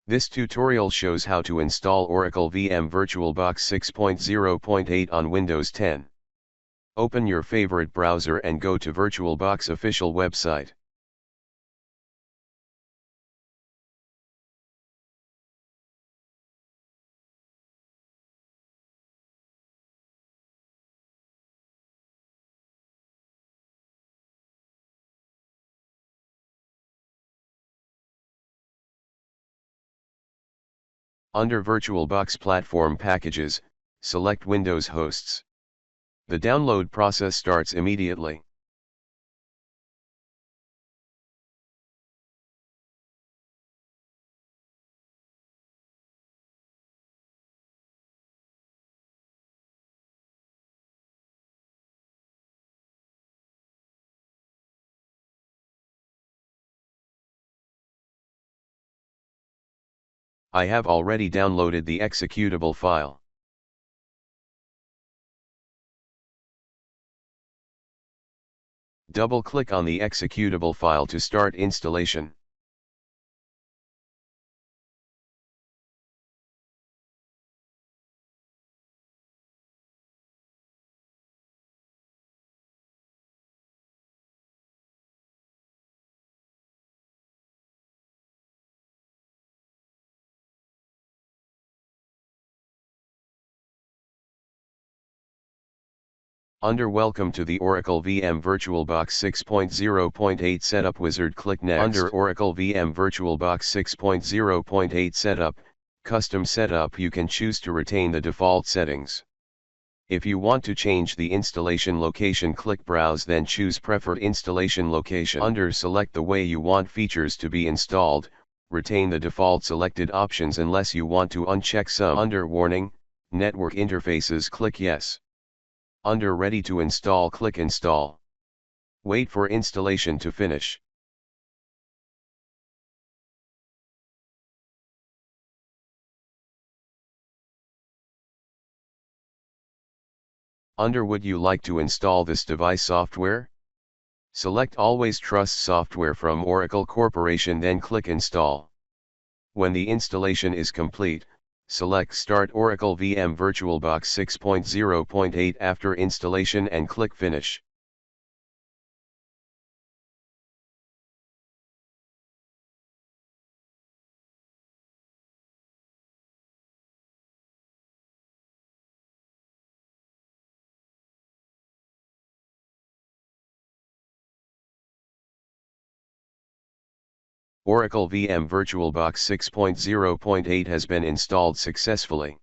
This tutorial shows how to install Oracle VM VirtualBox 6.0.8 on Windows 10. Open your favorite browser and go to VirtualBox official website. Under VirtualBox Platform Packages, select Windows Hosts. The download process starts immediately. I have already downloaded the executable file. Double-click on the executable file to start installation. Under Welcome to the Oracle VM VirtualBox 6.0.8 Setup Wizard, click Next. Under Oracle VM VirtualBox 6.0.8 Setup, Custom Setup, you can choose to retain the default settings. If you want to change the installation location, click Browse, then choose Preferred Installation Location. Under Select the way you want features to be installed, retain the default selected options unless you want to uncheck some. Under Warning, Network Interfaces, click Yes. Under Ready to Install, click Install. Wait for installation to finish. Under Would you like to install this device software? Select Always Trust Software from Oracle Corporation, then click Install. When the installation is complete, select Start Oracle VM VirtualBox 6.0.8 after installation and click Finish. Oracle VM VirtualBox 6.0.8 has been installed successfully.